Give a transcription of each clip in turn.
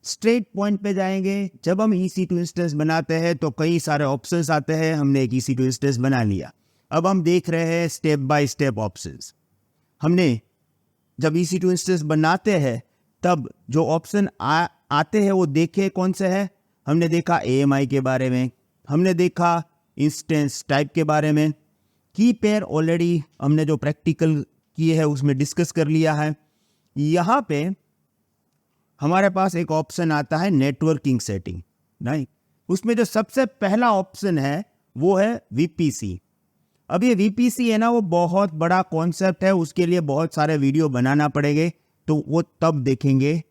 Straight point पे जाएंगे। जब हम EC2 इंस्टेंस बनाते हैं तो कई सारे ऑप्शंस आते हैं, हमने एक EC2 इंस्टेंस बना लिया। अब हम देख रहे हैं स्टेप बाय स्टेप ऑप्शंस। हमने जब EC2 इंस्टेंस बनाते हैं तब जो ऑप्शन आते हैं वो देखे कौन से हैं। हमने देखा AMI के बारे में, हमने देखा इंस्टेंस टाइप के बारे में, की पेयर ऑलरेडी हमने जो प्रैक्टिकल किए हैं उसमें डिस्कस कर लिया है। यहाँ पे हमारे पास एक ऑप्शन आता है नेटवर्किंग सेटिंग, राइट। उसमें जो सबसे पहला ऑप्शन है वो है VPC। अब ये VPC है ना, वो बहुत बड़ा कॉन्सेप्ट है, उसके लिए बहुत सारे वीडियो बनाना पड़ेंगे, तो वो तब देखेंगे,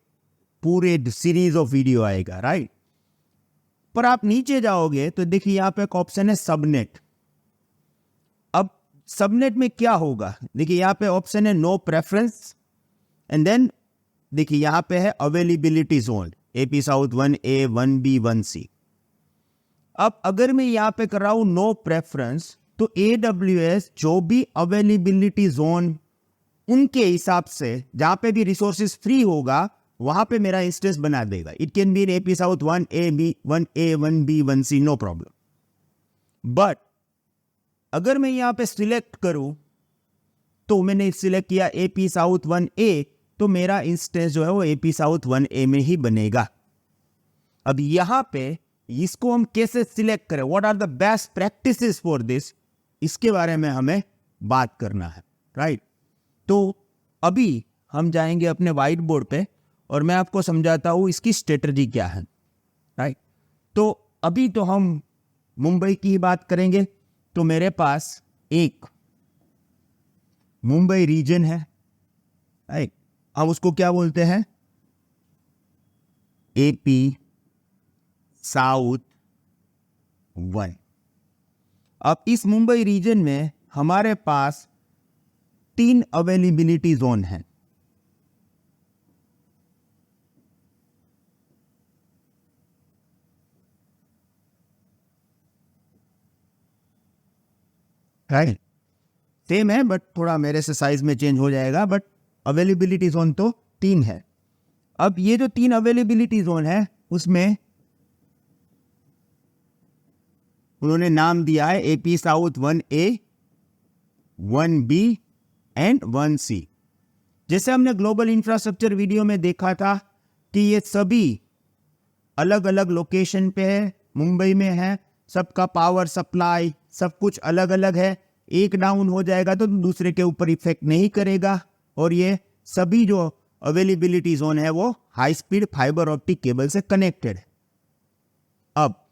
पूरे सीरीज ऑफ वीडियो आएगा, राइट। पर आप नीचे जाओगे तो देखिए यहाँ पे एक ऑप्शन है सबनेट। अब सबनेट में क्या होगा, देखिए यहाँ पे ऑप्शन है नो प्रेफरेंस, एंड देन देखिए यहाँ पे है availability zone AP south 1A 1B 1C। अब अगर मैं यहाँ पे कर रहा हूं नो प्रेफरेंस, तो AWS जो भी अवेलेबिलिटी जोन उनके हिसाब से जहां पे भी रिसोर्सेज फ्री होगा वहां पे मेरा इंस्टेंस बना देगा। It can be AP south 1A 1B 1C, no problem. But अगर मैं यहाँ पे सिलेक्ट करूं, तो मैंने सिलेक्ट किया AP साउथ 1A, तो मेरा इंस्टेंस जो है वो AP साउथ 1A में ही बनेगा। अब यहां पे इसको हम कैसे सिलेक्ट करें, what are the best practices for this, इसके बारे में हमें बात करना है, राइट। तो अभी हम जाएंगे अपने व्हाइट बोर्ड पे और मैं आपको समझाता हूं इसकी स्ट्रेटजी क्या है, राइट। तो अभी तो हम मुंबई की ही बात करेंगे। तो मेरे पास एक मुंबई रीजन है, राइट। हम उसको क्या बोलते हैं, AP साउथ 1। अब इस मुंबई रीजन में हमारे पास 3 अवेलेबिलिटी जोन है, राइट। सेम है बट थोड़ा मेरे से साइज में चेंज हो जाएगा, बट अवेलेबिलिटी जोन तो 3 है। अब ये जो 3 अवेलेबिलिटी जोन है उसमें उन्होंने नाम दिया है AP south 1A 1B and 1C। जैसे हमने ग्लोबल इंफ्रास्ट्रक्चर वीडियो में देखा था कि ये सभी अलग अलग लोकेशन पे है, मुंबई में है, सबका पावर सप्लाई सब कुछ अलग अलग है। एक डाउन हो जाएगा तो दूसरे के ऊपर इफेक्ट नहीं करेगा, और ये सभी जो अवेलेबिलिटी जोन है वो high speed fibre optic cable से कनेक्टेड है। अब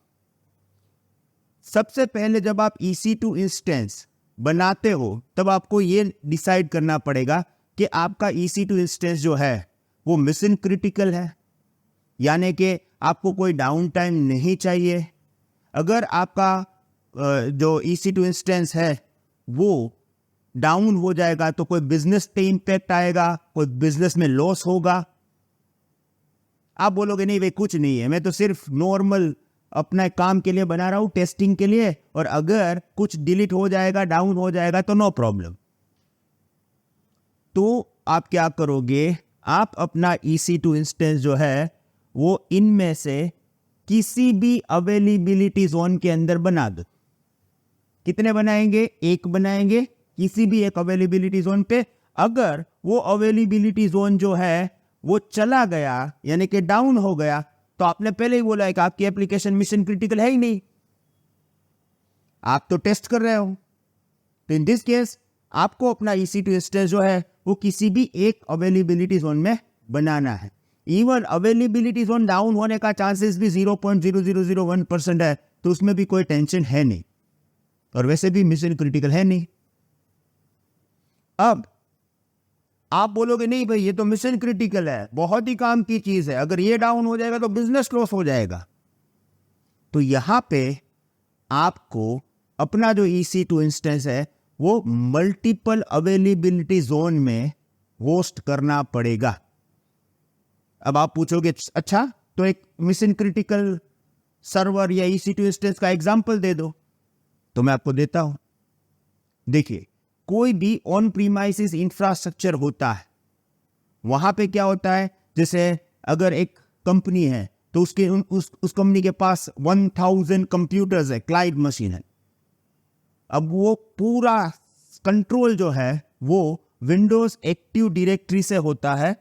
सबसे पहले जब आप EC2 इंस्टेंस बनाते हो तब आपको ये डिसाइड करना पड़ेगा कि आपका EC2 इंस्टेंस जो है वो मिशन क्रिटिकल है, यानी कि आपको कोई डाउन टाइम नहीं चाहिए। अगर आपका जो EC2 इंस्टेंस है वो डाउन हो जाएगा तो कोई बिजनेस पे इंपैक्ट आएगा, कोई बिजनेस में लॉस होगा। आप बोलोगे नहीं भाई कुछ नहीं है, मैं तो सिर्फ नॉर्मल अपना काम के लिए बना रहा हूं, टेस्टिंग के लिए, और अगर कुछ डिलीट हो जाएगा, डाउन हो जाएगा तो नो प्रॉब्लम। तो आप क्या करोगे, आप अपना EC2 इंस्टेंस जो है वो इनमें से किसी भी अवेलेबिलिटी जोन के अंदर बना दो। कितने बनाएंगे, एक बनाएंगे किसी भी एक अवेलेबिलिटी जोन पे। अगर वो अवेलेबिलिटी जोन जो है वो चला गया यानी कि डाउन हो गया, तो आपने पहले ही बोला है कि आपकी एप्लीकेशन मिशन क्रिटिकल है ही नहीं, आप तो टेस्ट कर रहे हो। तो इन दिस केस आपको अपना EC2 इंस्टेंस जो है वो किसी भी एक अवेलेबिलिटी जोन में बनाना है। इवन अवेलेबिलिटी जोन डाउन होने का चांसेस भी 0.0001% है, तो उसमें भी कोई टेंशन है नहीं, और वैसे भी मिशन क्रिटिकल है नहीं। अब आप बोलोगे नहीं भाई ये तो मिशन क्रिटिकल है, बहुत ही काम की चीज है, अगर ये डाउन हो जाएगा तो बिजनेस लॉस हो जाएगा। तो यहां पे आपको अपना जो EC2 इंस्टेंस है वो मल्टीपल अवेलेबिलिटी जोन में होस्ट करना पड़ेगा। अब आप पूछोगे अच्छा तो एक मिशन क्रिटिकल सर्वर या EC2 इंस्टेंस का एग्जांपल दे दो, तो मैं आपको देता हूं। देखिए, कोई भी ऑन प्रीमाइसिस इंफ्रास्ट्रक्चर होता है, वहां पे क्या होता है, जैसे अगर एक कंपनी है तो उसके उस कंपनी के पास 1000 कंप्यूटर्स है, क्लाइंट मशीन है। अब वो पूरा कंट्रोल जो है वो विंडोज एक्टिव डायरेक्टरी से होता है,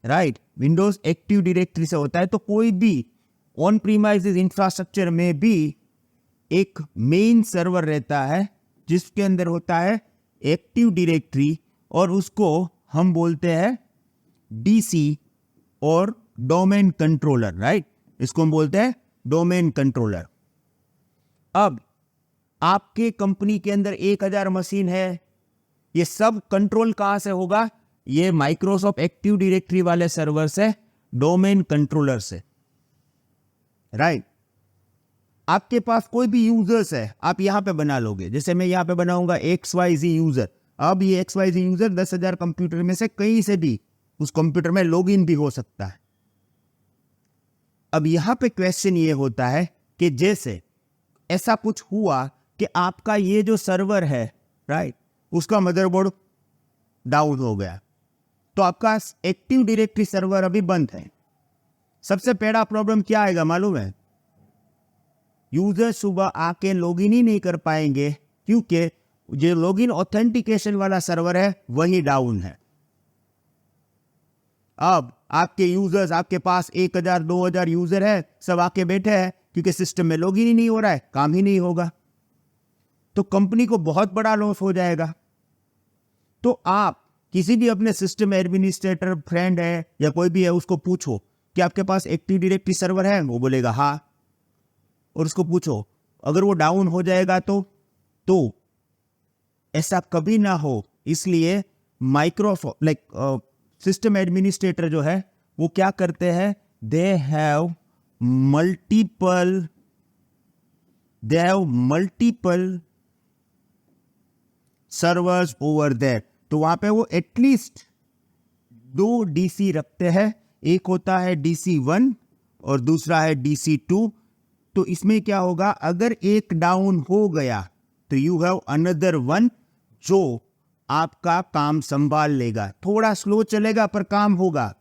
राइट, विंडोज एक्टिव डायरेक्टरी से होता है। तो कोई भी ऑन प्रीमाइसेस इंफ्रास्ट्रक्चर में भी एक मेन सर्वर रहता है जिसके अंदर होता है एक्टिव डायरेक्टरी, और उसको हम बोलते हैं डीसी और डोमेन कंट्रोलर, राइट, इसको हम बोलते हैं डोमेन कंट्रोलर। अब आपके कंपनी के अंदर 1000 मशीन है, ये सब कंट्रोल कहां से होगा? ये माइक्रोसॉफ्ट एक्टिव डायरेक्टरी वाले सर्वर से, डोमेन कंट्रोलर से, राइट। आपके पास कोई भी यूजर्स है, आप यहां पे बना लोगे, जैसे मैं यहां पे बनाऊंगा XYZ यूजर। अब ये XYZ यूजर 10,000 कंप्यूटर में से कहीं से भी उस कंप्यूटर में लॉगिन भी हो सकता है। अब यहां पे क्वेश्चन ये होता है कि जैसे ऐसा कुछ हुआ कि आपका ये जो सर्वर है, राइट, उसका मदरबोर्ड डाउन हो गया, तो आपका एक्टिव डायरेक्टरी सर्वर अभी बंद है। सबसे पहला प्रॉब्लम क्या आएगा मालूम है? यूजर सुबह आके लॉगिन ही नहीं कर पाएंगे, क्योंकि जो लॉगिन ऑथेंटिकेशन वाला सर्वर है वही डाउन है। अब आपके यूजर्स, आपके पास 1000 2000 यूजर है, सब आके बैठे हैं, क्योंकि सिस्टम में लॉगिन ही नहीं हो रहा है, काम ही नहीं होगा, तो कंपनी को बहुत बड़ा लॉस हो जाएगा। तो आप किसी भी अपने सिस्टम एडमिनिस्ट्रेटर फ्रेंड है या कोई भी है, उसको पूछो कि आपके पास एक्टिव डायरेक्टरी सर्वर है, वो बोलेगा हाँ, और उसको पूछो अगर वो डाउन हो जाएगा तो ऐसा कभी ना हो। इसलिए माइक्रोसॉफ्ट सिस्टम एडमिनिस्ट्रेटर जो है वो क्या करते हैं, they have multiple servers over there. तो वहां पे वो एटलीस्ट 2 डीसी रखते हैं, एक होता है DC1 और दूसरा है DC2। तो इसमें क्या होगा, अगर एक डाउन हो गया तो यू हैव अनदर वन जो आपका काम संभाल लेगा। थोड़ा स्लो चलेगा पर काम होगा,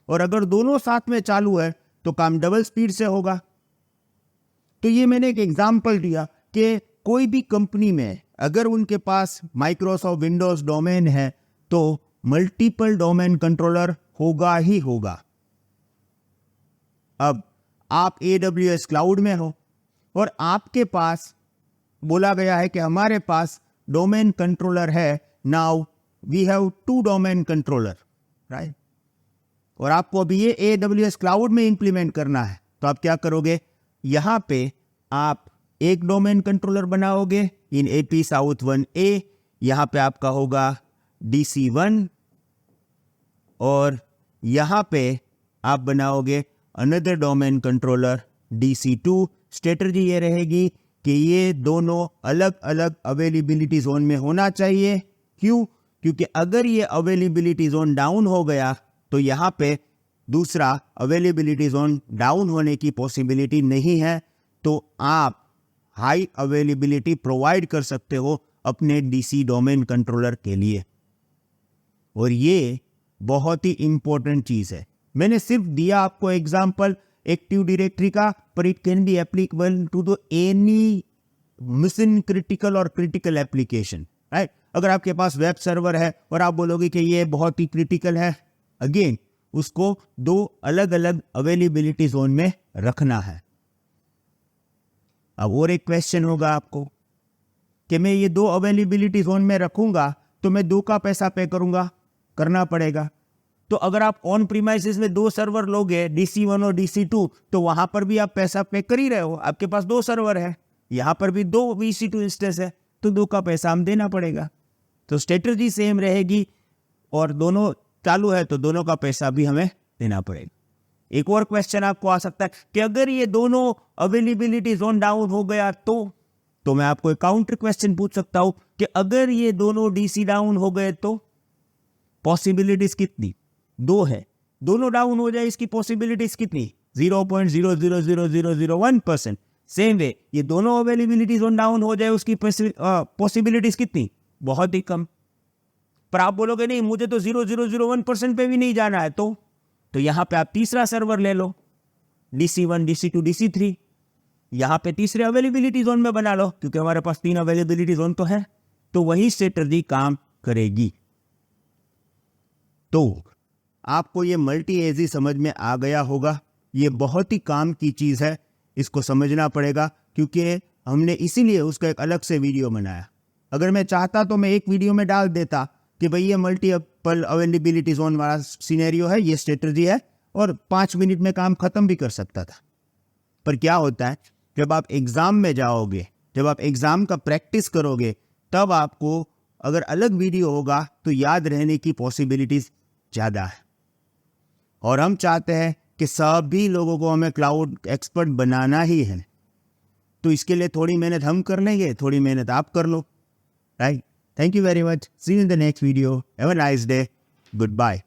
और अगर दोनों साथ में चालू है तो काम डबल स्पीड से होगा। तो ये मैंने एक एग्जांपल दिया कि कोई भी कंपनी में अगर उनके पास माइक्रोसॉफ्ट विंडोज डोमेन है तो मल्टीपल डोमेन कंट्रोलर होगा ही होगा। अब आप AWS क्लाउड में हो और आपके पास बोला गया है कि हमारे पास डोमेन कंट्रोलर है, now we have 2 domain controller, right, और आपको अभी ये AWS क्लाउड में इंप्लीमेंट करना है। तो आप क्या करोगे, यहां पे आप एक डोमेन कंट्रोलर बनाओगे इन AP South 1A, यहां पे आपका होगा DC1, और यहां पे आप बनाओगे another domain controller DC2। Strategy ये रहेगी कि ये दोनों अलग अलग अवेलेबिलिटी जोन में होना चाहिए। क्यों? क्योंकि अगर ये अवेलेबिलिटी जोन डाउन हो गया तो यहाँ पे दूसरा अवेलेबिलिटी जोन डाउन होने की पॉसिबिलिटी नहीं है, तो आप हाई अवेलेबिलिटी प्रोवाइड कर सकते हो अपने DC डोमेन कंट्रोलर के लिए। और ये बहुत ही इंपॉर्टेंट चीज है। मैंने सिर्फ दिया आपको एग्जांपल एक्टिव डायरेक्टरी का, पर it can be applicable to the any mission critical और क्रिटिकल एप्लीकेशन, राइट। अगर आपके पास वेब सर्वर है और आप बोलोगे कि ये बहुत ही क्रिटिकल है, अगेन उसको 2 अलग अलग अवेलेबिलिटी जोन में रखना है। अब और एक क्वेश्चन होगा आपको कि मैं ये 2 अवेलेबिलिटी जोन में रखूंगा तो मैं 2 का पैसा पे करना पड़ेगा। तो अगर आप ऑन प्रीमाइसेस में 2 सर्वर लोगे, DC1 और DC2, तो वहां पर भी आप पैसा पे कर ही रहे हो, आपके पास 2 सर्वर है, यहां पर भी 2 EC2 इंस्टेंस है, तो 2 का पैसा हम देना पड़ेगा। तो स्ट्रेटजी सेम रहेगी, और दोनों चालू है तो दोनों का पैसा भी हमें देना पड़ेगा। एक और क्वेश्चन आपको आ सकता है कि अगर ये दोनों अवेलेबिलिटी जोन डाउन हो गया तो मैं आपको एक काउंटर क्वेश्चन पूछ सकता हूं कि अगर ये दोनों DC डाउन हो गए तो पॉसिबिलिटीज कितनी? 2 है, दोनों डाउन हो जाए इसकी पॉसिबिलिटीज कितनी? 0.000001%। सेम वे ये दोनों अवेलेबिलिटी जोन डाउन हो जाए उसकी पॉसिबिलिटीज कितनी? बहुत ही कम। पर आप बोलोगे नहीं मुझे तो 0.001% पे भी नहीं जाना है, तो यहां पे आप तीसरा सर्वर ले लो, DC1, DC2, DC3। यहाँ पे तीसरे अवेलेबिलिटी जोन में बना लो, क्योंकि हमारे पास 3 अवेलेबिलिटी जोन तो है, तो वही स्ट्रेटजी काम करेगी। तो आपको ये मल्टी एजी समझ में आ गया होगा। ये बहुत ही काम की चीज़ है, इसको समझना पड़ेगा, क्योंकि हमने इसीलिए उसका एक अलग से वीडियो बनाया। अगर मैं चाहता तो मैं एक वीडियो में डाल देता कि भाई ये मल्टीपल अवेलेबिलिटी जोन वाला सिनेरियो है, ये स्ट्रेटजी है, और 5 मिनट में काम खत्म भी कर सकता था। पर क्या होता है, जब आप एग्ज़ाम में जाओगे, जब आप एग्ज़ाम का प्रैक्टिस करोगे, तब आपको अगर अलग वीडियो होगा तो याद रहने की पॉसिबिलिटीज़ ज़्यादा है। और हम चाहते हैं कि सभी लोगों को हमें क्लाउड एक्सपर्ट बनाना ही है, तो इसके लिए थोड़ी मेहनत हम कर लेंगे, थोड़ी मेहनत आप कर लो, right? Thank you very much. See you in the next video. Have a nice day. Good bye.